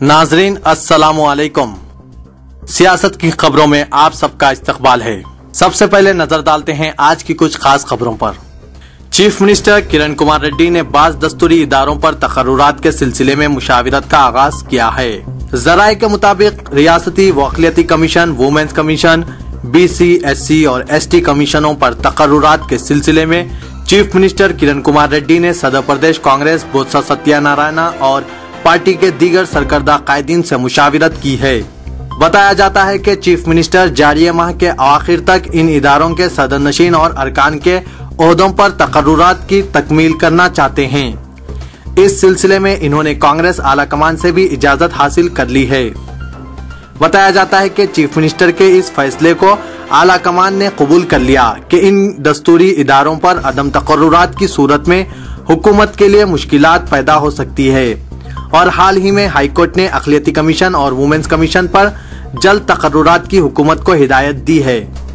नाजरीन अस्सलामु अलैकुम। सियासत की खबरों में आप सबका इस्तकबाल है। सबसे पहले नजर डालते हैं आज की कुछ खास खबरों पर। चीफ मिनिस्टर किरण कुमार रेड्डी ने बाज़ दस्तूरी इदारों पर तकर्रुरात के सिलसिले में मुशावरत का आगाज किया है। जराये के मुताबिक रियासती वकालती commission, women's commission, BC, SC और ST कमीशनों पर तकर्रुरात के सिलसिले में चीफ मिनिस्टर किरण कुमार रेड्डी ने सदर प्रदेश कांग्रेस बोत्सा सत्यानारायणा और पार्टी के दीगर सरकर्दा कायदीन से मुशावरत की है। बताया जाता है कि चीफ मिनिस्टर जारी माह के आखिर तक इन इदारों के सदरनशीन और अरकान के ओहदों पर तकर्रुरात की तकमील करना चाहते हैं। इस सिलसिले में इन्होंने कांग्रेस आला कमान से भी इजाजत हासिल कर ली है। बताया जाता है कि चीफ मिनिस्टर के इस फैसले को आला कमान ने कबूल कर लिया कि इन दस्तूरी इदारों पर अदम तकर्रुरात की सूरत में हुकूमत के लिए मुश्किलात पैदा हो सकती है और हाल ही में हाईकोर्ट ने अक़लियती कमीशन और वुमेन्स कमीशन पर जल्द तकर्रुरात की हुकूमत को हिदायत दी है।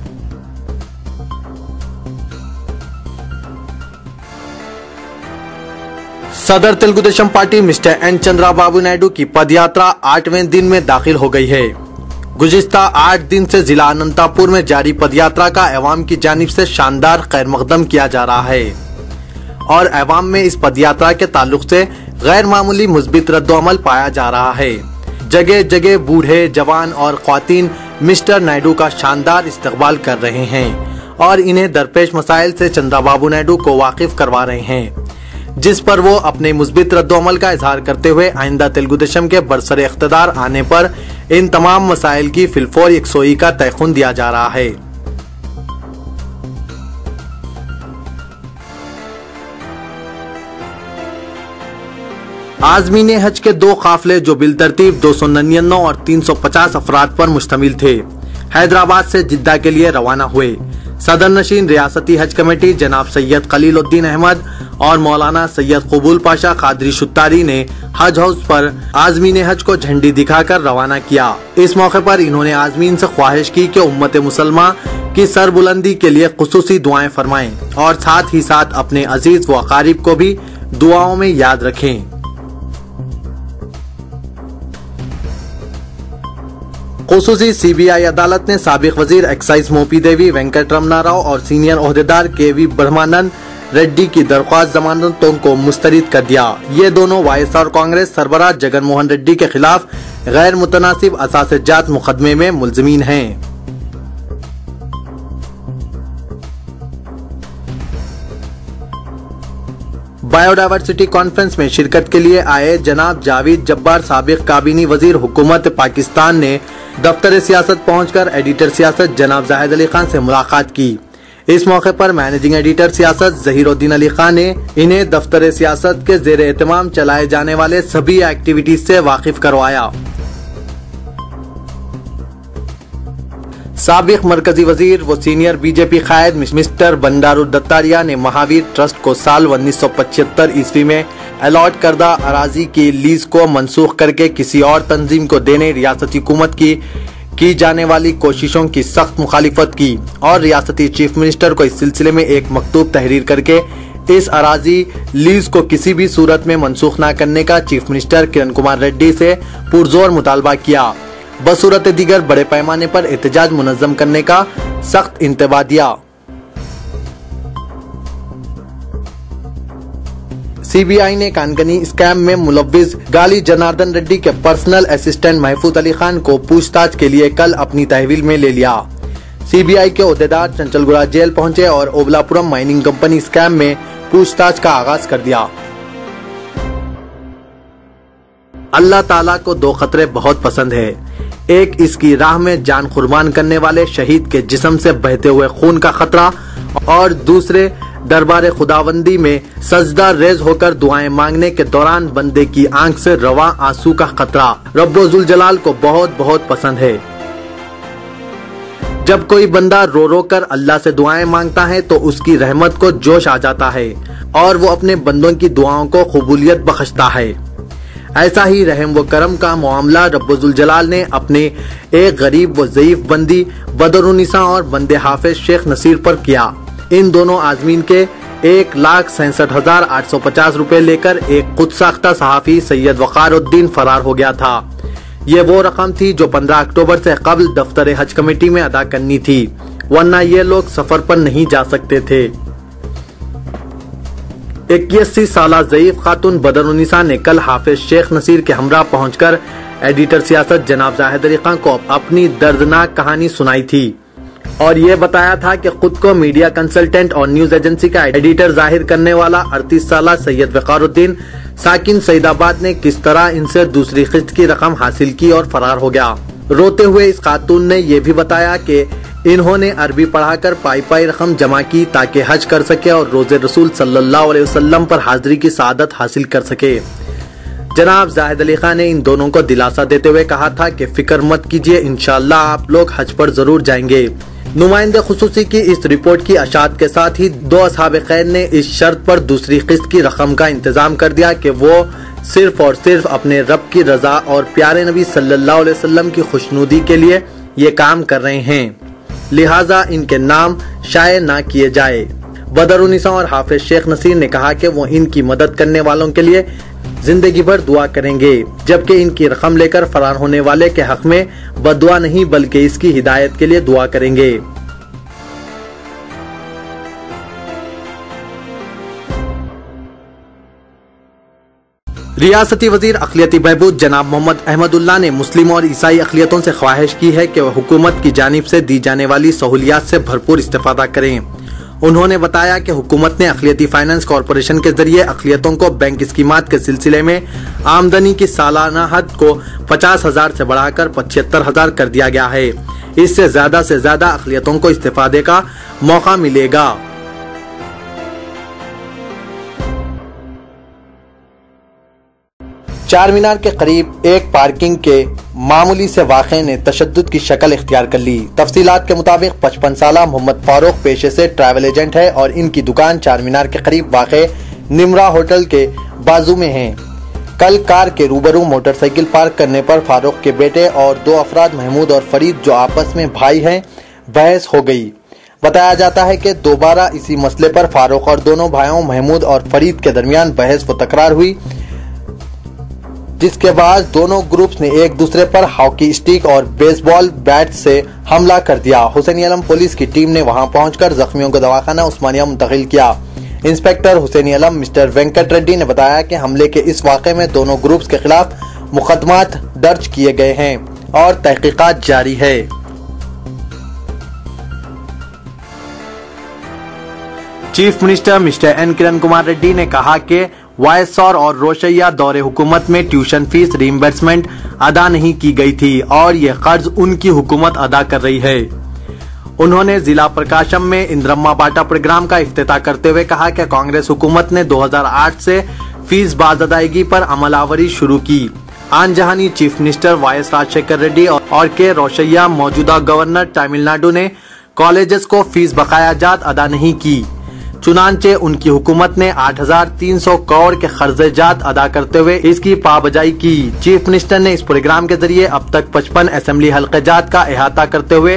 सदर Telugu Desam party mister N Chandrababu Naidu की पदयात्रा 8वें दिन में दाखिल हो गई है। गुज़िश्ता 8 दिन से जिला अनंतपुर में जारी पदयात्रा का अवाम की जानिब से शानदार खैर मकदम किया जा रहा है और अवाम में इस पदयात्रा के ताल्लुक से गैर मामूली मुस्बित रद्दोअमल पाया जा रहा है। जगह जगह बूढ़े, जवान और ख्वातीन मिस्टर नायडू का शानदार इस्तकबाल कर रहे हैं और इन्हें दरपेश मसाइल से चंद्राबाबू नायडू को वाकिफ करवा रहे हैं, जिस पर वो अपने मुस्बित रद्दोअमल का इजहार करते हुए आइंदा तेलुगु देशम के बरसरे इख्तिदार आने पर इन तमाम मसाइल की फिलफौर यकसोई का तयखुन दिया जा रहा है। आज़मीन हज के 2 काफिले जो बिलतरतीब 299 और 350 अफराद पर मुश्तमिल थे, हैदराबाद से जिद्दा के लिए रवाना हुए। सदर नशीन रियासती हज कमेटी जनाब सैयद खलीलुद्दीन अहमद और मौलाना सैयद कबूल पाशा कादरी शुत्तारी ने हज हाउस पर आज़मीन हज को झंडी दिखाकर रवाना किया। इस मौके पर इन्होंने आज़मीन से ख्वाहिश की कि उम्मत मुसलमा की सरबुलंदी के लिए खुसूसी दुआएं फरमाएं और साथ ही साथ अपने अजीज व अकारिब को भी दुआओं में याद रखें। खुसूसी CBI अदालत ने साबिक वजीर एक्साइज मोपी देवी वेंकट रमना राव और सीनियर ओहदेदार KV ब्रह्मानंद रेड्डी की दरख्वास्त जमानतों को मुस्तरद कर दिया। ये दोनों YSR कांग्रेस सरबराह जगन मोहन रेड्डी के खिलाफ गैर मुतनासिब असासजात मुकदमे में मुलजमीन हैं। बायोडाइवर्सिटी कॉन्फ्रेंस में शिरकत के लिए आए जनाब जावेद जब्बार साबिक काबीनी वजीर हुकूमत पाकिस्तान ने दफ्तर सियासत पहुंचकर एडिटर सियासत जनाब जाहिद अली खान से मुलाकात की। इस मौके पर मैनेजिंग एडिटर सियासत ज़हीरुद्दीन अली खान ने इन्हें दफ्तर सियासत के ज़ेर एहतमाम चलाए जाने वाले सभी एक्टिविटीज से वाकिफ करवाया। साबिक मरकजी वजीर व सीनियर BJP कायद मिस्टर बंडारू दत्तारिया ने महावीर ट्रस्ट को साल 1975 ईस्वी में अलॉट करदा अराजी की लीज को मनसूख करके किसी और तंजीम को देने रियासती हुकूमत की जाने वाली कोशिशों की सख्त मुखालिफत की और रियासती चीफ मिनिस्टर को इस सिलसिले में एक मकतूब तहरीर करके इस अराजी लीज को किसी भी सूरत में मनसूख न करने का चीफ मिनिस्टर किरण कुमार रेड्डी से पुरजोर मुतालबा किया। बसूरत दीगर बड़े पैमाने पर एहतजाज मुनज़्ज़म करने का सख्त इंतबा दिया। CBI ने कानकनी स्कैम में मुलव्विस गाली जनार्दन रेड्डी के पर्सनल असिस्टेंट महफूज अली खान को पूछताछ के लिए कल अपनी तहवील में ले लिया। CBI के ओहदेदार चंचलगुड़ा जेल पहुंचे और ओबलापुरम माइनिंग कंपनी स्कैम में पूछताछ का आगाज कर दिया। अल्लाह ताला को 2 खतरे बहुत पसंद है, एक इसकी राह में जान कुर्बान करने वाले शहीद के जिस्म से बहते हुए खून का खतरा और दूसरे दरबार खुदावंदी में सजदा रेज होकर दुआएं मांगने के दौरान बंदे की आंख से रवा आंसू का खतरा रब्बुल जलाल को बहुत बहुत पसंद है। जब कोई बंदा रो रो कर अल्लाह से दुआएं मांगता है तो उसकी रहमत को जोश आ जाता है और वो अपने बंदों की दुआओं को कबूलियत बख्शता है। ऐसा ही रहम व करम का मामला रब्बुल जलाल ने अपने एक गरीब व ज़ईफ बंदी बदरुन्निसा और बंदे हाफिज शेख नसीर पर किया। इन दोनों आज़मीन के 1,67,850 रुपए लेकर एक खुद साख्ता सहाफी सैयद वक़ारुद्दीन फरार हो गया था। ये वो रकम थी जो 15 अक्टूबर से कबल दफ्तर हज कमेटी में अदा करनी थी, वरना ये लोग सफर पर नहीं जा सकते थे। 81 साल ज़ईफ खातून बदरुन्निसा ने कल हाफिज शेख नसीर के हमरा पहुंचकर एडिटर सियासत जनाब जाहिद अली खान को अपनी दर्दनाक कहानी सुनाई थी और ये बताया था कि खुद को मीडिया कंसल्टेंट और न्यूज एजेंसी का एडिटर जाहिर करने वाला 38 साल सैयद वक़ारुद्दीन साकिन सईदाबाद ने किस तरह इनसे दूसरी किस्त की रकम हासिल की और फरार हो गया। रोते हुए इस खातून ने यह भी बताया कि इन्होंने अरबी पढ़ाकर पाई रकम जमा की ताकि हज कर सके और रोजे रसूल सल्लल्लाहु अलैहि वसल्लम पर हाजिरी की सआदत हासिल कर सके। जनाब जाहिद अली खान ने इन दोनों को दिलासा देते हुए कहा था कि फिक्र मत कीजिए, इंशाअल्लाह आप लोग हज पर जरूर जाएंगे। नुमाइंदे खुसूसी की इस रिपोर्ट की अशात के साथ ही 2 असहाब खैर ने इस शर्त पर दूसरी किस्त की रकम का इंतजाम कर दिया कि वो सिर्फ और सिर्फ अपने रब की रजा और प्यारे नबी सल्लल्लाहु अलैहि वसल्लम की खुशनुदी के लिए ये काम कर रहे हैं, लिहाजा इनके नाम शाये ना किए जाए। बदरुन्निसा और हाफिज शेख नसीर ने कहा कि वो इनकी मदद करने वालों के लिए जिंदगी भर दुआ करेंगे, जबकि इनकी रकम लेकर फरार होने वाले के हक में बदुआ नहीं बल्कि इसकी हिदायत के लिए दुआ करेंगे। रियासती वजीर अक़लियती बहबूद जनाब मोहम्मद अहमदुल्लाह ने मुस्लिम और ईसाई अक़लियतों से ख्वाहिश की है कि वह हुकूमत की जानिब से दी जाने वाली सहूलियात से भरपूर इस्तेफादा करें। उन्होंने बताया कि हुकूमत ने अक़लियती फाइनेंस कॉरपोरेशन के जरिए अक़लियतों को बैंक स्कीमात के सिलसिले में आमदनी की सालाना हद को 50,000 से बढ़ाकर 75,000 कर दिया गया है। इससे ज्यादा से ज्यादा अक़लियतों को इस्तेफादे का मौका मिलेगा। चार मीनार के करीब एक पार्किंग के मामूली से वाक़े ने तशद्दुद की शक्ल इख्तियार कर ली। तफसीलात के मुताबिक 55 साल मोहम्मद फारूक पेशे से ट्रैवल एजेंट है और इनकी दुकान चार मीनार के करीब वाक़े निमरा होटल के बाजू में है। कल कार के रूबरू मोटरसाइकिल पार्क करने पर फारूक के बेटे और 2 अफराद महमूद और फरीद जो आपस में भाई हैं बहस हो गई। बताया जाता है कि दोबारा इसी मसले पर फारूक और दोनों भाइयों महमूद और फरीद के दरमियान बहस व तकरार हुई, जिसके बाद दोनों ग्रुप्स ने एक दूसरे पर हॉकी स्टिक और बेसबॉल बैट से हमला कर दिया। हुसैनी आलम पुलिस की टीम ने वहां पहुंचकर जख्मियों को दवाखाना उस्मानिया मुंतकिल किया। इंस्पेक्टर हुसैनी आलम मिस्टर वेंकट रेड्डी ने बताया कि हमले के इस वाक़े में दोनों ग्रुप्स के खिलाफ मुकदमात दर्ज किए गए हैं और तहकीकात जारी है। चीफ मिनिस्टर मिस्टर एन किरण कुमार रेड्डी ने कहा कि वायसर और रोशैया दौरे हुकूमत में ट्यूशन फीस रीइंबर्समेंट अदा नहीं की गई थी और ये कर्ज उनकी हुकूमत अदा कर रही है। उन्होंने जिला प्रकाशम में इंद्रम्मा बाटा प्रोग्राम का इफ्तिताह करते हुए कहा कि कांग्रेस हुकूमत ने 2008 से फीस बाज अदायगी पर अमलावरी शुरू की। आन जहानी चीफ मिनिस्टर वाईएस राजशेखर रेड्डी और के रोशैया मौजूदा गवर्नर तमिलनाडु ने कॉलेजेस को फीस बकायाजात अदा नहीं की, चुनांचे उनकी हुकूमत ने 8,300 करोड़ के खर्जेजात अदा करते हुए इसकी पाबजाई की। चीफ मिनिस्टर ने इस प्रोग्राम के जरिए अब तक 55 असेंबली हल्क़ेजात का अहाता करते हुए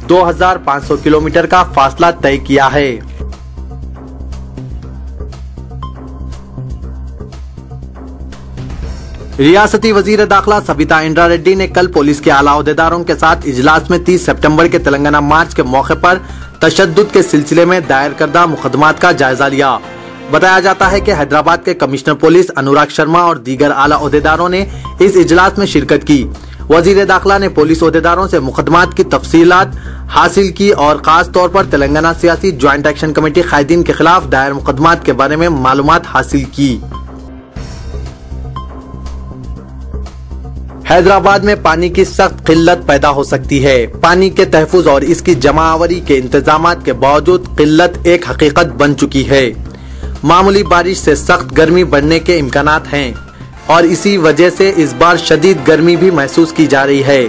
2,500 किलोमीटर का फासला तय किया है। रियासती वजीर दाखिला सबिता इंद्रा रेड्डी ने कल पुलिस के आला ओहदेदारों के साथ इजलास में 30 सितंबर के तेलंगाना मार्च के मौके पर तशद्दुद के सिलसिले में दायर करदा मुकदमात का जायजा लिया। बताया जाता है कि हैदराबाद के कमिश्नर पुलिस अनुराग शर्मा और दीगर आला ओहदेदारों ने इस इजलास में शिरकत की। वजीर दाखिला ने पुलिस ओहदेदारों से मुकदमात की तफसीलात हासिल की और खास तौर पर तेलंगाना सियासी ज्वाइंट एक्शन कमेटी कायदीन के खिलाफ दायर मुकदमात के बारे में मालूमात हासिल की। हैदराबाद में पानी की सख्त किल्लत पैदा हो सकती है। पानी के तहफ़्फ़ुज़ और इसकी जमावरी के इंतजामात के बावजूद किल्लत एक हकीकत बन चुकी है। मामूली बारिश से सख्त गर्मी बढ़ने के इम्कानात हैं और इसी वजह से इस बार शदीद गर्मी भी महसूस की जा रही है।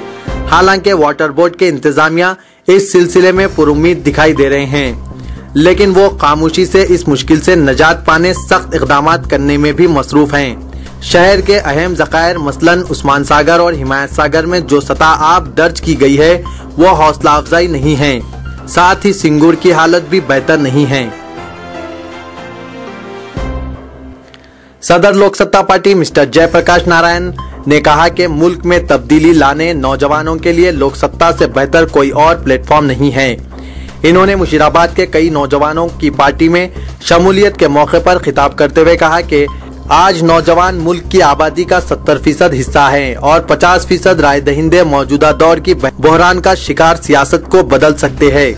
हालांकि वाटर बोर्ड के इंतजामिया इस सिलसिले में पुरुम्मीद दिखाई दे रहे हैं, लेकिन वो खामोशी से इस मुश्किल से निजात पाने सख्त इक़दामात करने में भी मसरूफ हैं। शहर के अहम ज़खायर मसलन उस्मान सागर और हिमायत सागर में जो सतह आब दर्ज की गई है वो हौसला अफजाई नहीं है। साथ ही सिंगूर की हालत भी बेहतर नहीं है। सदर लोक सत्ता पार्टी मिस्टर जयप्रकाश नारायण ने कहा कि मुल्क में तब्दीली लाने नौजवानों के लिए लोकसत्ता से बेहतर कोई और प्लेटफॉर्म नहीं है। इन्होंने मुशीराबाद के कई नौजवानों की पार्टी में शमूलियत के मौके पर खिताब करते हुए कहा कि आज नौजवान मुल्क की आबादी का 70% हिस्सा है और 50% राय दहिंदे मौजूदा दौर की बहरान का शिकार सियासत को बदल सकते हैं।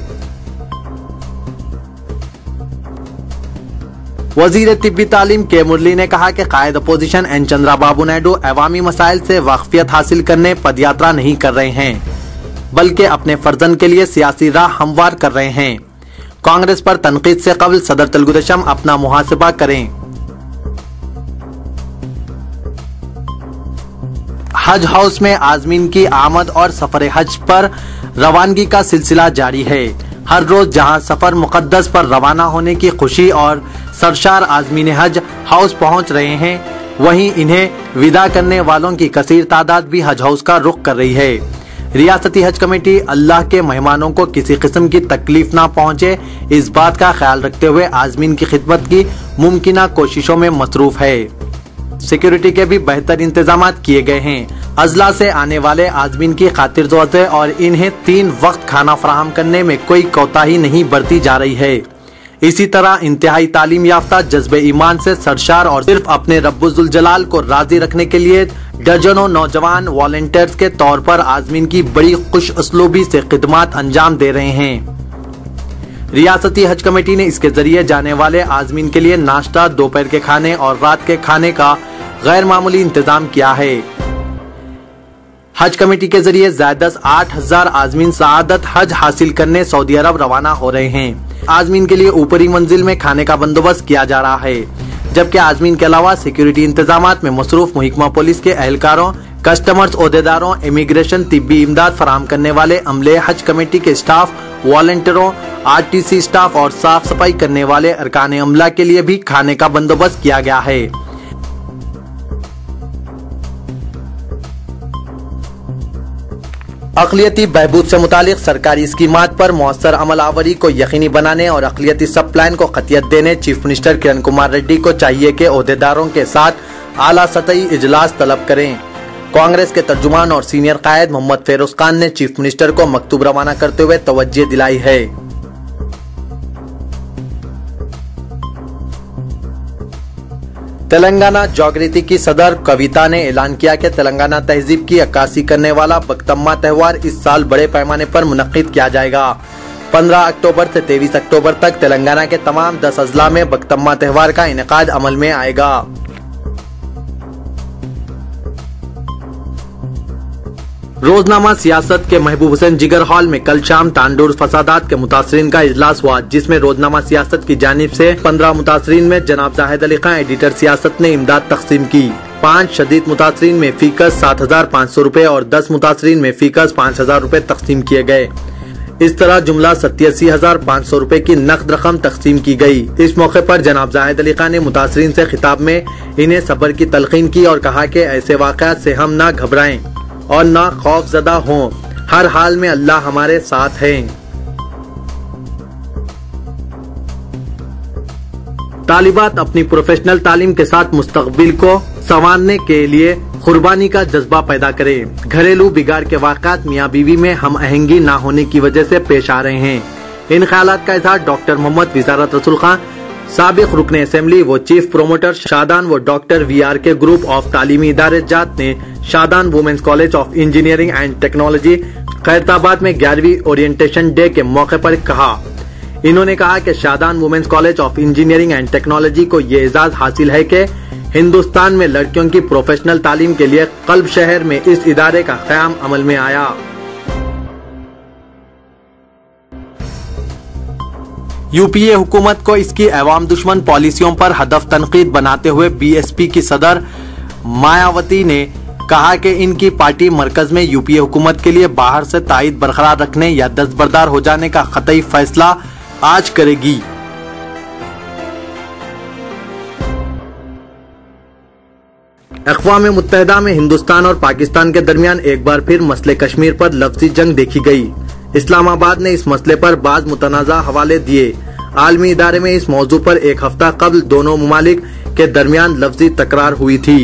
वजीर तिब्बी तालीम के मुरली ने कहा कि कायद अपोजिशन एन चंद्राबाबू नायडू अवामी मसाइल से वाकफियत हासिल करने पदयात्रा नहीं कर रहे हैं, बल्कि अपने फर्जन के लिए सियासी राह हमवार कर रहे हैं। कांग्रेस पर तनकीद से कबल सदर तेलुगुदेशम अपना मुहासिबा करें। हज हाउस में आजमीन की आमद और सफर हज पर रवानगी का सिलसिला जारी है। हर रोज जहां सफर मुकद्दस पर रवाना होने की खुशी और सरशार आजमीन हज हाउस पहुंच रहे हैं, वहीं इन्हें विदा करने वालों की कसीर तादाद भी हज हाउस का रुख कर रही है। रियासती हज कमेटी अल्लाह के मेहमानों को किसी किस्म की तकलीफ ना पहुंचे, इस बात का ख्याल रखते हुए आजमीन की खिदमत की मुमकिना कोशिशों में मसरूफ है। सिक्योरिटी के भी बेहतर इंतजाम किए गए हैं। अजला से आने वाले आजमीन की खातिरजवाई और इन्हें 3 वक्त खाना फराहम करने में कोई कोताही नहीं बरती जा रही है। इसी तरह इंतहाई तालीम याफ्ता जज्बे ईमान से सरशार और सिर्फ अपने रब्बुल जलाल को राजी रखने के लिए दर्जनों नौजवान वॉलंटियर्स के तौर पर आजमीन की बड़ी खुश असलूबी से खिदमत अंजाम दे रहे हैं। रियासती हज कमेटी ने इसके जरिए जाने वाले आजमीन के लिए नाश्ता, दोपहर के खाने और रात के खाने का गैर मामूली इंतजाम किया है। हज कमेटी के जरिए ज़ायदस 8000 आजमीन सआदत हज हासिल करने सऊदी अरब रवाना हो रहे हैं। आजमीन के लिए ऊपरी मंजिल में खाने का बंदोबस्त किया जा रहा है, जबकि आजमीन के अलावा सिक्योरिटी इंतजामात में मसरूफ महकमा पुलिस के एहलकारों, कस्टमर्स, ओहदेदारों, इमिग्रेशन, तिब्बी इमदाद फराहम करने वाले अमले, हज कमेटी के स्टाफ, वॉलंटियरों, आरटीसी स्टाफ और साफ सफाई करने वाले अरकान अमला के लिए भी खाने का बंदोबस्त किया गया है। अक़लियती बहबूद से मुतालिक सरकारी स्कीमात पर मौसर अमल आवरी को यकीनी बनाने और अक़लियती सब प्लान को खतियत देने चीफ मिनिस्टर किरण कुमार रेड्डी को चाहिए कि ओहदेदारों के साथ आला सतही इजलास तलब करें। कांग्रेस के तर्जुमान और सीनियर कायद मोहम्मद फेरोज खान ने चीफ मिनिस्टर को मकतूब रवाना करते हुए तवज्जो दिलाई है। तेलंगाना जागृति की सदर कविता ने ऐलान किया कि तेलंगाना तहजीब की अक्कासी करने वाला बख्तम्मा त्यौहार इस साल बड़े पैमाने पर मुनक्किद किया जाएगा। 15 अक्टूबर से 23 अक्टूबर तक तेलंगाना के तमाम 10 अजला में बख्तम्मा त्यौहार का इनेकाद अमल में आएगा। रोजनामा सियासत के महबूब हुसैन जिगर हॉल में कल शाम तांडूर फसादात के मुतासरीन का इजलास हुआ, जिसमें रोजनामा सियासत की जानिब से 15 मुतासरीन में जनाब जाहिद अली खान एडिटर सियासत ने इमदाद तकसीम की। 5 शदीद मुतासरीन में फीकस 7500 रुपए और 10 मुतासरीन में फीकस 5000 रुपए तकसीम किए गए। इस तरह जुमला 87,500 रुपए की नकद रकम तकसीम की गई। इस मौके पर जनाब जाहिद अली खान ने मुतासरीन से खिताब में इन्हें सब्र की तलकीन की और कहा कि ऐसे वाक़यात से हम ना घबराएं और ना खौफजदा हों, हर हाल में अल्लाह हमारे साथ है। तालिबात अपनी प्रोफेशनल तालीम के साथ मुस्तकबिल को संवारने के लिए कुर्बानी का जज्बा पैदा करें। घरेलू बिगाड़ के वाक़यात मियाँ बीवी में हम आहंगी ना होने की वजह से पेश आ रहे हैं। इन ख्यालात का इज़हार डॉक्टर मोहम्मद विजारत रसूल खान, साबिक रुकने असेंबली व चीफ प्रोमोटर शादान व डॉक्टर VRK ग्रुप ऑफ तालीमी इदारे जात ने Shadan women's college of engineering and technology Khairatabad में 11वीं ओरिएंटेशन डे के मौके पर कहा। इन्होंने कहा कि Shadan women's college of engineering and technology को ये एजाज हासिल है कि हिंदुस्तान में लड़कियों की प्रोफेशनल तालीम के लिए कल्ब शहर में इस इदारे का क़याम अमल में आया। यूपीए हुकूमत को इसकी अवाम दुश्मन पॉलिसियों पर हदफ तनकीद बनाते हुए BSP की सदर मायावती ने कहा कि इनकी पार्टी मरकज में यूपीए हुकूमत के लिए बाहर से ताईद बरकरार रखने या दस्तबरदार हो जाने का कतई फैसला आज करेगी। अक़वाम मुत्तहिदा में हिंदुस्तान और पाकिस्तान के दरमियान एक बार फिर मसले कश्मीर पर लफ्ज़ी जंग देखी गई। इस्लामाबाद ने इस मसले पर बाज़ मुतनाज़ा हवाले दिए। आलमी इदारे में इस मौजू पर एक हफ्ता कबल दोनों मुमालिक के दरमियान लफ्ज़ी तकरार हुई थी।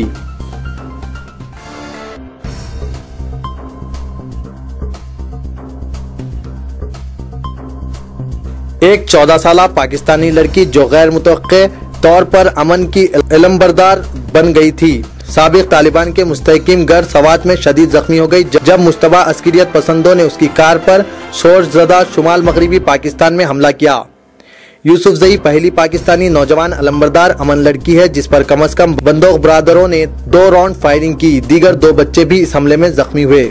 एक 14 साल पाकिस्तानी लड़की जो गैर मुतवक्के तौर पर अमन की इलमबरदार बन गई थी, साबिक तालिबान के मुस्तहकिम गर सवात में शदीद जख्मी हो गई जब मुश्तबा अस्करियत पसंदों ने उसकी कार पर शोरज़दा शुमाल मगरबी पाकिस्तान में हमला किया। यूसुफजई पहली पाकिस्तानी नौजवान अलंबरदार अमन लड़की है जिस पर कम से कम बंदूक बरादरों ने 2 राउंड फायरिंग की। दीगर 2 बच्चे भी इस हमले में जख्मी हुए।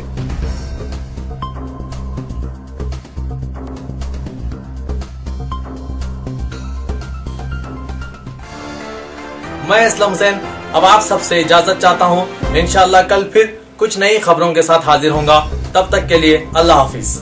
मैं असलम हुसैन अब आप सबसे इजाजत चाहता हूँ। इंशाअल्लाह कल फिर कुछ नई खबरों के साथ हाजिर होऊंगा। तब तक के लिए अल्लाह हाफिज।